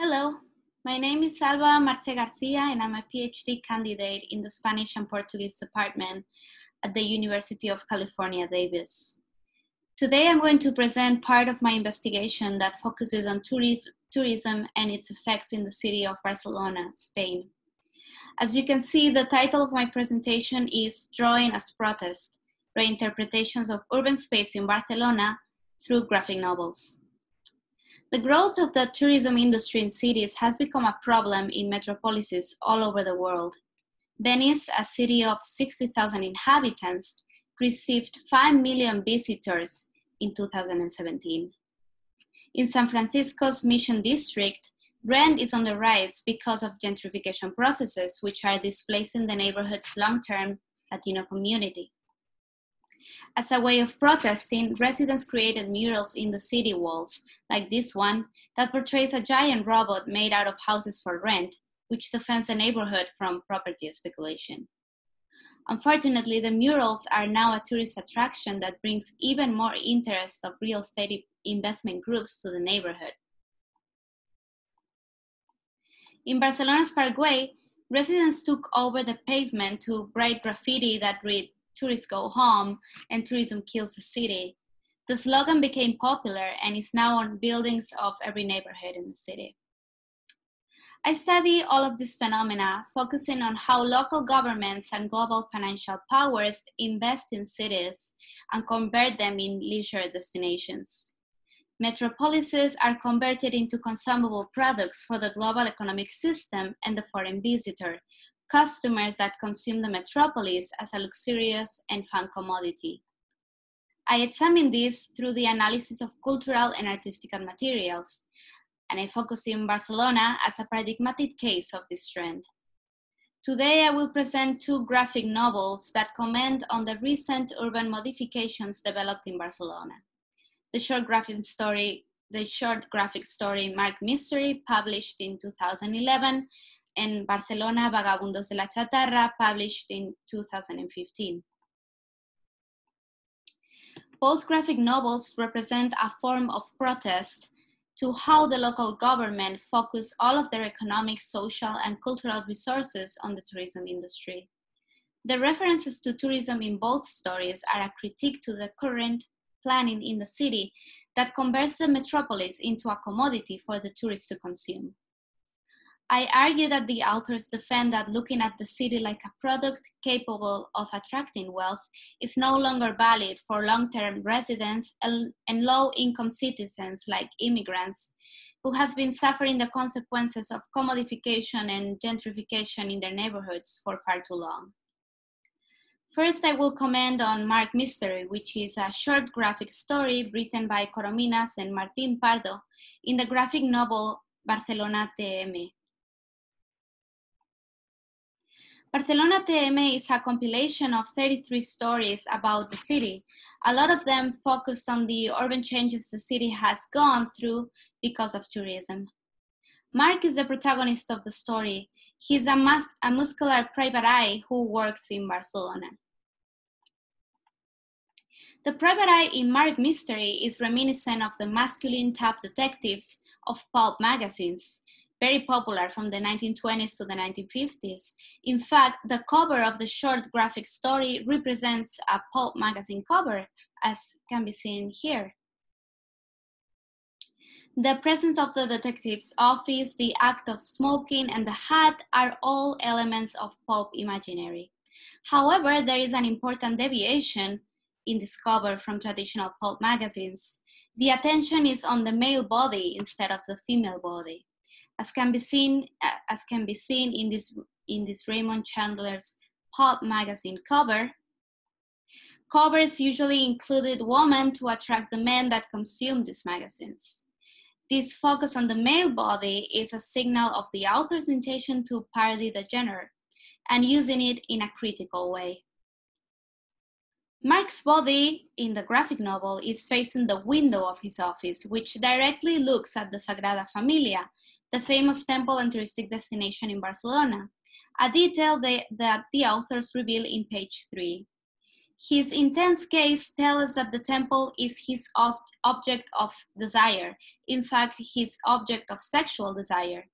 Hello, my name is Marce Garcia and I'm a PhD candidate in the Spanish and Portuguese department at the University of California, Davis. Today I'm going to present part of my investigation that focuses on tourism and its effects in the city of Barcelona, Spain. As you can see, the title of my presentation is Drawing as Protest, Reinterpretations of Urban Space in Barcelona through Graphic Novels. The growth of the tourism industry in cities has become a problem in metropolises all over the world. Venice, a city of 60,000 inhabitants, received 5 million visitors in 2017. In San Francisco's Mission District, rent is on the rise because of gentrification processes, which are displacing the neighborhood's long-term Latino community. As a way of protesting, residents created murals in the city walls, like this one, that portrays a giant robot made out of houses for rent, which defends the neighborhood from property speculation. Unfortunately, the murals are now a tourist attraction that brings even more interest of real estate investment groups to the neighborhood. In Barcelona's Parkway, residents took over the pavement to write graffiti that read, "Tourists go home and tourism kills the city." The slogan became popular and is now on buildings of every neighborhood in the city. I study all of these phenomena, focusing on how local governments and global financial powers invest in cities and convert them in leisure destinations. Metropolises are converted into consumable products for the global economic system and the foreign visitor, customers that consume the metropolis as a luxurious and fun commodity. I examine this through the analysis of cultural and artistic materials, and I focus in Barcelona as a paradigmatic case of this trend. Today, I will present two graphic novels that comment on the recent urban modifications developed in Barcelona. The short graphic story Marce Mystery, published in 2011, and Barcelona, Vagabundos de la Chatarra, published in 2015. Both graphic novels represent a form of protest to how the local government focused all of their economic, social, and cultural resources on the tourism industry. The references to tourism in both stories are a critique to the current planning in the city that converts the metropolis into a commodity for the tourists to consume. I argue that the authors defend that looking at the city like a product capable of attracting wealth is no longer valid for long-term residents and low-income citizens like immigrants who have been suffering the consequences of commodification and gentrification in their neighborhoods for far too long. First, I will comment on Marce Mystery, which is a short graphic story written by Corominas and Martín Pardo in the graphic novel Barcelona TM. Barcelona TM is a compilation of 33 stories about the city, a lot of them focused on the urban changes the city has gone through because of tourism. Marc is the protagonist of the story. He's a muscular private eye who works in Barcelona. The private eye in Marce Mystery is reminiscent of the masculine tough detectives of pulp magazines, very popular from the 1920s to the 1950s. In fact, the cover of the short graphic story represents a pulp magazine cover, as can be seen here. The presence of the detective's office, the act of smoking, and the hat are all elements of pulp imaginary. However, there is an important deviation in this cover from traditional pulp magazines. The attention is on the male body instead of the female body. As can be seen in this Raymond Chandler's pulp magazine cover, covers usually included women to attract the men that consume these magazines. This focus on the male body is a signal of the author's intention to parody the genre and using it in a critical way. Marc's body in the graphic novel is facing the window of his office, which directly looks at the Sagrada Familia, the famous temple and touristic destination in Barcelona, a detail that the authors reveal in page 3. His intense gaze tells us that the temple is his object of desire, in fact, his object of sexual desire.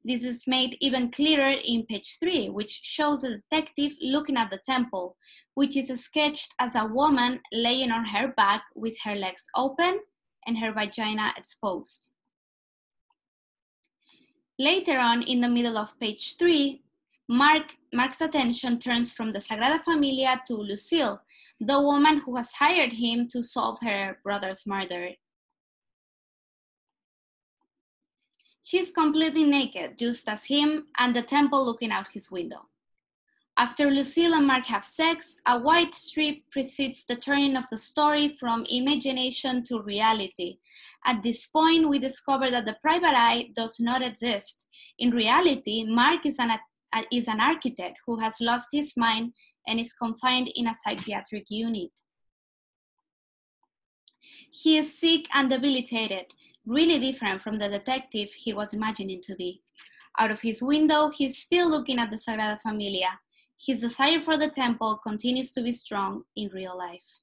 This is made even clearer in page 3, which shows a detective looking at the temple, which is sketched as a woman laying on her back with her legs open and her vagina exposed. Later on, in the middle of page 3, Marce's attention turns from the Sagrada Familia to Lucille, the woman who has hired him to solve her brother's murder. She's completely naked, just as him, and the temple looking out his window. After Lucille and Marc have sex, a white strip precedes the turning of the story from imagination to reality. At this point, we discover that the private eye does not exist. In reality, Marc is an architect who has lost his mind and is confined in a psychiatric unit. He is sick and debilitated, really different from the detective he was imagining to be. Out of his window, he's still looking at the Sagrada Familia. His desire for the temple continues to be strong in real life.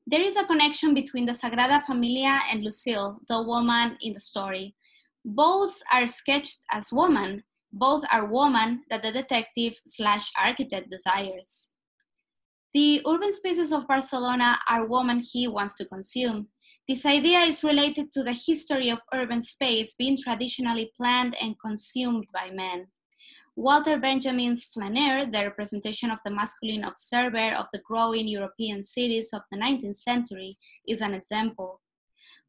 There is a connection between the Sagrada Familia and Lucille, the woman in the story. Both are sketched as women. Both are women that the detective/architect desires. The urban spaces of Barcelona are women he wants to consume. This idea is related to the history of urban space being traditionally planned and consumed by men. Walter Benjamin's flaneur, the representation of the masculine observer of the growing European cities of the 19th century, is an example.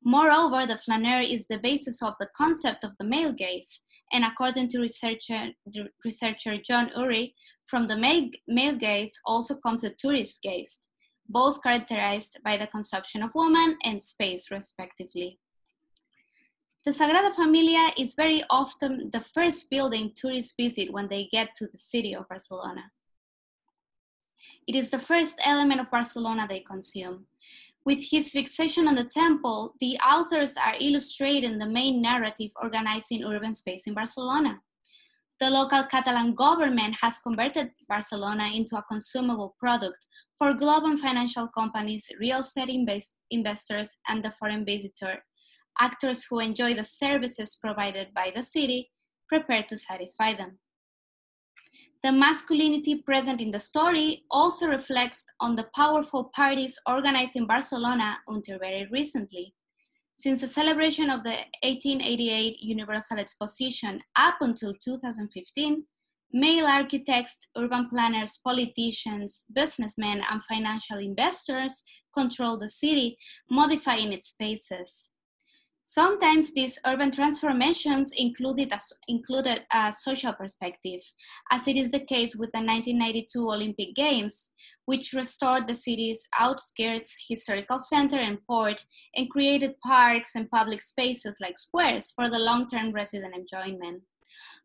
Moreover, the flaneur is the basis of the concept of the male gaze, and according to researcher John Urey, from the male gaze also comes the tourist gaze, both characterized by the consumption of woman and space, respectively. The Sagrada Familia is very often the first building tourists visit when they get to the city of Barcelona. It is the first element of Barcelona they consume. With his fixation on the temple, the authors are illustrating the main narrative organizing urban space in Barcelona. The local Catalan government has converted Barcelona into a consumable product for global financial companies, real estate investors, and the foreign visitor, actors who enjoy the services provided by the city, prepared to satisfy them. The masculinity present in the story also reflects on the powerful parties organized in Barcelona until very recently. Since the celebration of the 1888 Universal Exposition up until 2015, male architects, urban planners, politicians, businessmen, and financial investors control the city, modifying its spaces. Sometimes these urban transformations included a social perspective, as it is the case with the 1992 Olympic Games, which restored the city's outskirts, historical center, and port, and created parks and public spaces like squares for the long-term resident enjoyment.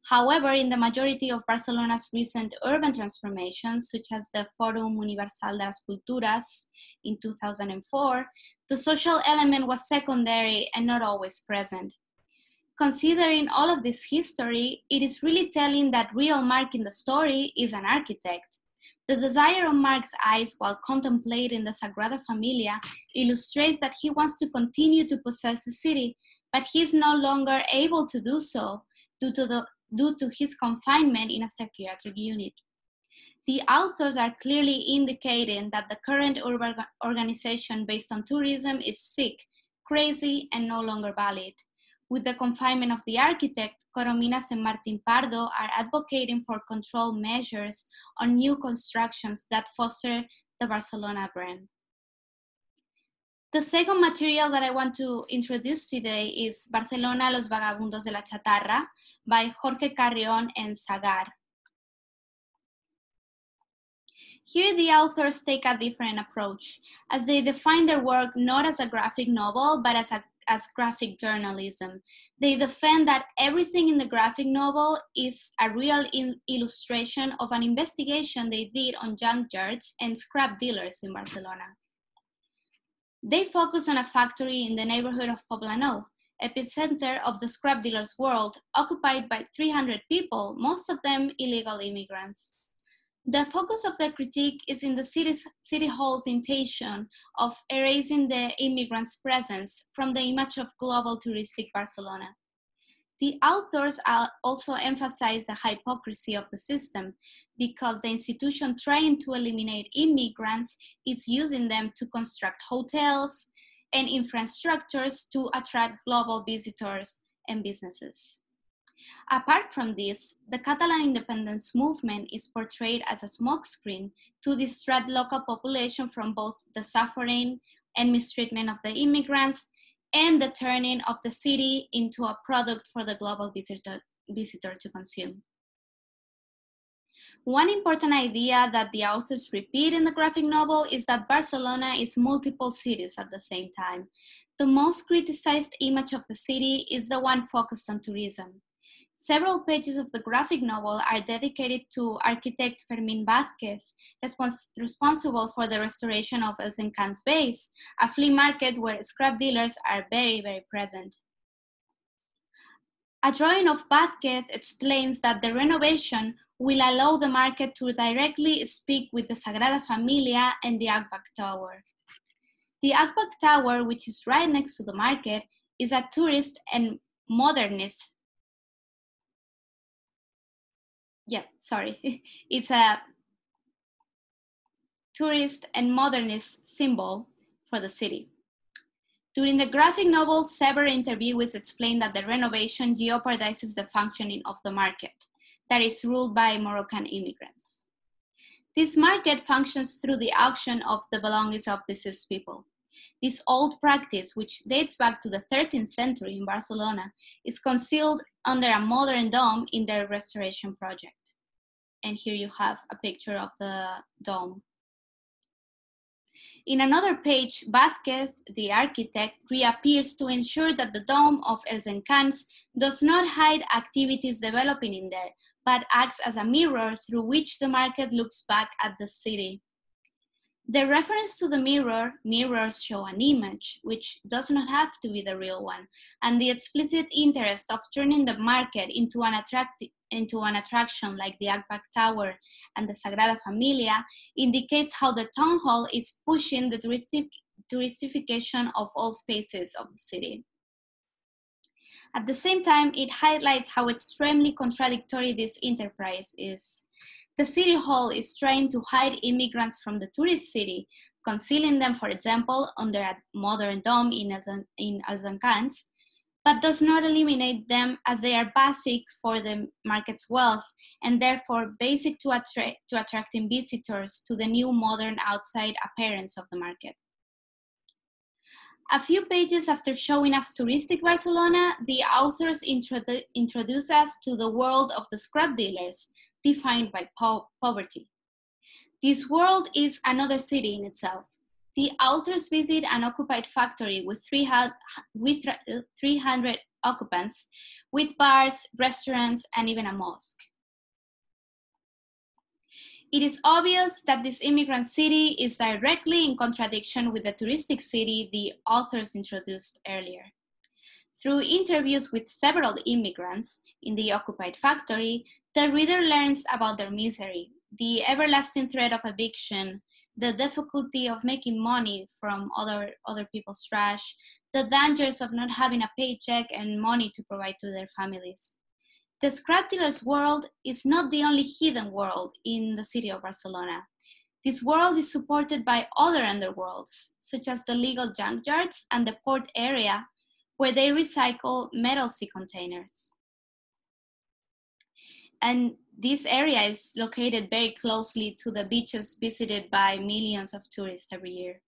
However, in the majority of Barcelona's recent urban transformations, such as the Fórum Universal de las Culturas in 2004, the social element was secondary and not always present. Considering all of this history, it is really telling that real Marc in the story is an architect. The desire of Marc's eyes while contemplating the Sagrada Familia illustrates that he wants to continue to possess the city, but he is no longer able to do so due to his confinement in a psychiatric unit. The authors are clearly indicating that the current urban organization based on tourism is sick, crazy, and no longer valid. With the confinement of the architect, Corominas and Martín Pardo are advocating for control measures on new constructions that foster the Barcelona brand. The second material that I want to introduce today is Barcelona, Los Vagabundos de la Chatarra by Jorge Carrión and Sagar. Here the authors take a different approach, as they define their work not as a graphic novel, but as graphic journalism. They defend that everything in the graphic novel is a real illustration of an investigation they did on junkyards and scrap dealers in Barcelona. They focus on a factory in the neighborhood of Poblenou, epicenter of the scrap dealers' world, occupied by 300 people, most of them illegal immigrants. The focus of the critique is in the city hall's intention of erasing the immigrants' presence from the image of global touristic Barcelona. The authors also emphasize the hypocrisy of the system because the institution trying to eliminate immigrants is using them to construct hotels and infrastructures to attract global visitors and businesses. Apart from this, the Catalan independence movement is portrayed as a smokescreen to distract local population from both the suffering and mistreatment of the immigrants and the turning of the city into a product for the global visitor to consume. One important idea that the authors repeat in the graphic novel is that Barcelona is multiple cities at the same time. The most criticized image of the city is the one focused on tourism. Several pages of the graphic novel are dedicated to architect Fermín Vázquez, responsible for the restoration of El Encant's base, a flea market where scrap dealers are very, very present. A drawing of Vázquez explains that the renovation will allow the market to directly speak with the Sagrada Familia and the Akbak Tower. The Akbak Tower, which is right next to the market, is a tourist and modernist it's a tourist and modernist symbol for the city. During the graphic novel, several interviewers explain that the renovation jeopardizes the functioning of the market that is ruled by Moroccan immigrants. This market functions through the auction of the belongings of deceased people. This old practice, which dates back to the 13th century in Barcelona, is concealed under a modern dome in their restoration project. And here you have a picture of the dome. In another page, Vázquez, the architect, reappears to ensure that the dome of Els Encants does not hide activities developing in there, but acts as a mirror through which the market looks back at the city. The reference to the mirror, mirrors show an image, which does not have to be the real one, and the explicit interest of turning the market into an attraction like the Akbak Tower and the Sagrada Familia indicates how the town hall is pushing the touristification of all spaces of the city. At the same time, it highlights how extremely contradictory this enterprise is. The city hall is trying to hide immigrants from the tourist city, concealing them, for example, under a modern dome in Els Encants, but does not eliminate them as they are basic for the market's wealth and therefore basic to attracting visitors to the new modern outside appearance of the market. A few pages after showing us touristic Barcelona, the authors introduce us to the world of the scrap dealers, defined by poverty. This world is another city in itself. The authors visit an occupied factory with 300 occupants, with bars, restaurants, and even a mosque. It is obvious that this immigrant city is directly in contradiction with the touristic city the authors introduced earlier. Through interviews with several immigrants in the occupied factory, the reader learns about their misery, the everlasting threat of eviction, the difficulty of making money from other people's trash, the dangers of not having a paycheck and money to provide to their families. The scrap dealer's world is not the only hidden world in the city of Barcelona. This world is supported by other underworlds, such as the legal junkyards and the port area, where they recycle metal sea containers. And this area is located very closely to the beaches visited by millions of tourists every year.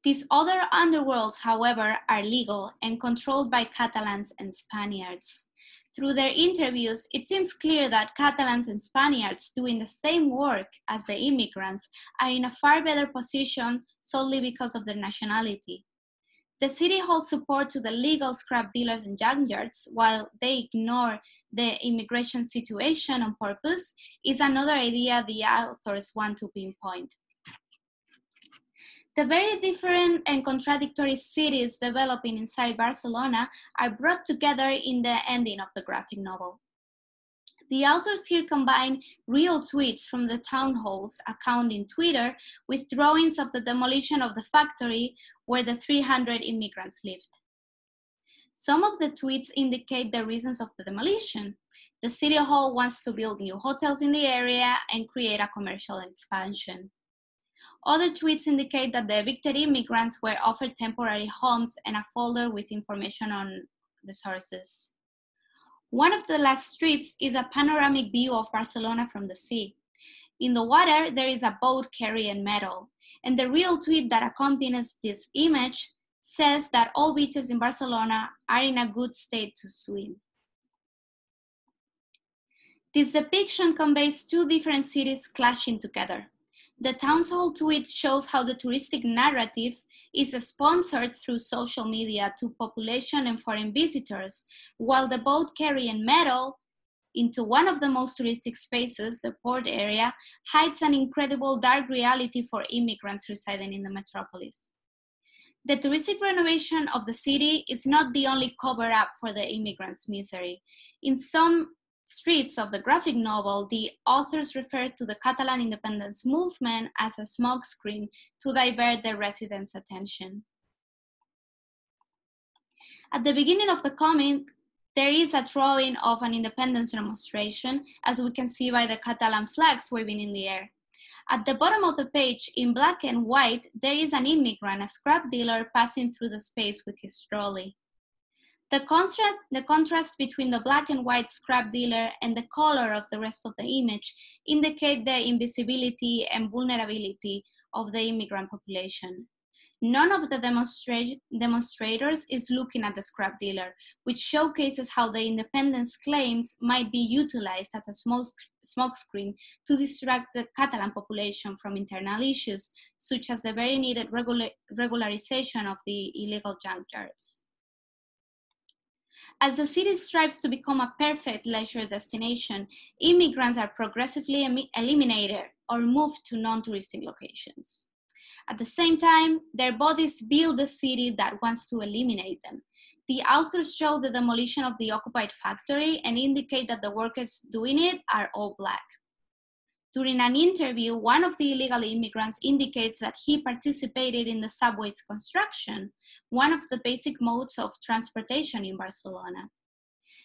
These other underworlds, however, are legal and controlled by Catalans and Spaniards. Through their interviews, it seems clear that Catalans and Spaniards doing the same work as the immigrants are in a far better position solely because of their nationality. The city holds support to the legal scrap dealers and junkyards, while they ignore the immigration situation on purpose, is another idea the authors want to pinpoint. The very different and contradictory cities developing inside Barcelona are brought together in the ending of the graphic novel. The authors here combine real tweets from the town hall's account in Twitter with drawings of the demolition of the factory where the 300 immigrants lived. Some of the tweets indicate the reasons of the demolition. The city hall wants to build new hotels in the area and create a commercial expansion. Other tweets indicate that the evicted immigrants were offered temporary homes and a folder with information on resources. One of the last strips is a panoramic view of Barcelona from the sea. In the water, there is a boat carrying metal, and the real tweet that accompanies this image says that all beaches in Barcelona are in a good state to swim. This depiction conveys two different cities clashing together. The town hall tweet shows how the touristic narrative is sponsored through social media to population and foreign visitors, while the boat carrying metal into one of the most touristic spaces, the port area, hides an incredible dark reality for immigrants residing in the metropolis. The touristic renovation of the city is not the only cover-up for the immigrants' misery. In some strips of the graphic novel, the authors refer to the Catalan independence movement as a smokescreen to divert the residents' attention. At the beginning of the comic, there is a drawing of an independence demonstration, as we can see by the Catalan flags waving in the air. At the bottom of the page, in black and white, there is an immigrant, a scrap dealer, passing through the space with his trolley. The contrast between the black and white scrap dealer and the color of the rest of the image indicate the invisibility and vulnerability of the immigrant population. None of the demonstrators is looking at the scrap dealer, which showcases how the independence claims might be utilized as a smokescreen to distract the Catalan population from internal issues, such as the very needed regularization of the illegal junkyards. As the city strives to become a perfect leisure destination, immigrants are progressively eliminated or moved to non-touristic locations. At the same time, their bodies build a city that wants to eliminate them. The authors show the demolition of the occupied factory and indicate that the workers doing it are all Black. During an interview, one of the illegal immigrants indicates that he participated in the subway's construction, one of the basic modes of transportation in Barcelona.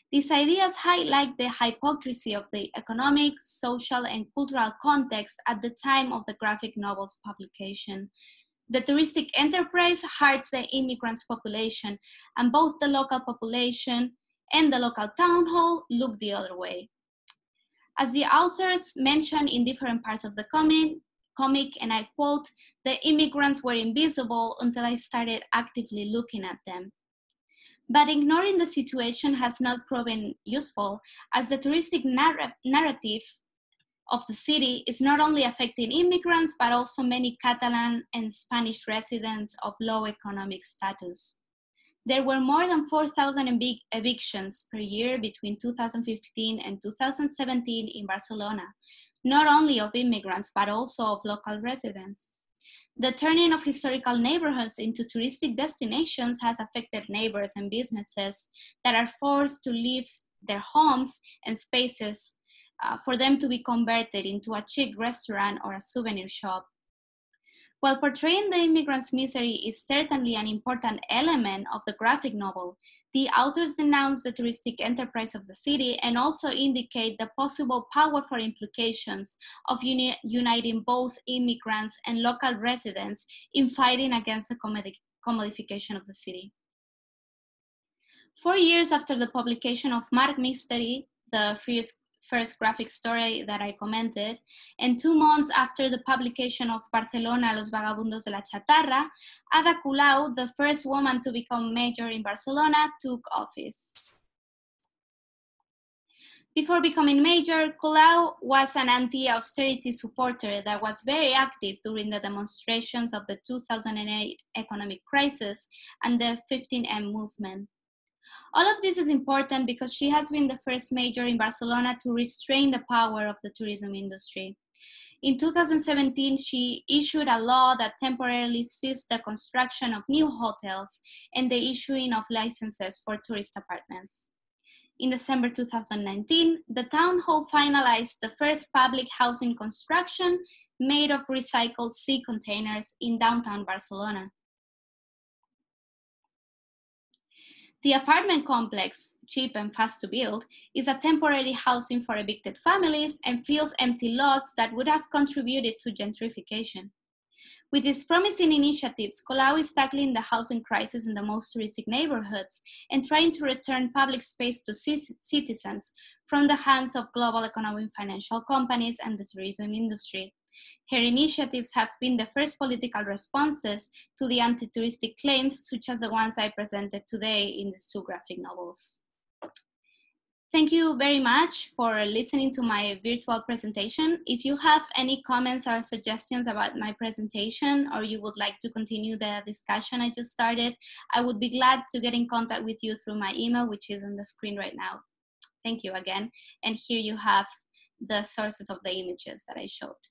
These ideas highlight the hypocrisy of the economic, social, and cultural context at the time of the graphic novel's publication. The touristic enterprise hurts the immigrants' population, and both the local population and the local town hall look the other way. As the authors mention in different parts of the comic, and I quote, "The immigrants were invisible until I started actively looking at them." But ignoring the situation has not proven useful, as the touristic narrative of the city is not only affecting immigrants, but also many Catalan and Spanish residents of low economic status. There were more than 4,000 evictions per year between 2015 and 2017 in Barcelona, not only of immigrants, but also of local residents. The turning of historical neighborhoods into touristic destinations has affected neighbors and businesses that are forced to leave their homes and spaces for them to be converted into a chic restaurant or a souvenir shop. While portraying the immigrants' misery is certainly an important element of the graphic novel, the authors denounce the touristic enterprise of the city and also indicate the possible powerful implications of uniting both immigrants and local residents in fighting against the commodification of the city. 4 years after the publication of Marc Mystery, the first graphic story that I commented, and 2 months after the publication of Barcelona, Los Vagabundos de la Chatarra, Ada Colau, the first woman to become mayor in Barcelona, took office. Before becoming mayor, Colau was an anti-austerity supporter that was very active during the demonstrations of the 2008 economic crisis and the 15M movement. All of this is important because she has been the first mayor in Barcelona to restrain the power of the tourism industry. In 2017, she issued a law that temporarily ceased the construction of new hotels and the issuing of licenses for tourist apartments. In December 2019, the town hall finalized the first public housing construction made of recycled sea containers in downtown Barcelona. The apartment complex, cheap and fast to build, is a temporary housing for evicted families and fills empty lots that would have contributed to gentrification. With these promising initiatives, Colau is tackling the housing crisis in the most touristic neighborhoods and trying to return public space to citizens from the hands of global economic financial companies and the tourism industry. Her initiatives have been the first political responses to the anti-touristic claims, such as the ones I presented today in these two graphic novels. Thank you very much for listening to my virtual presentation. If you have any comments or suggestions about my presentation, or you would like to continue the discussion I just started, I would be glad to get in contact with you through my email, which is on the screen right now. Thank you again. And here you have the sources of the images that I showed.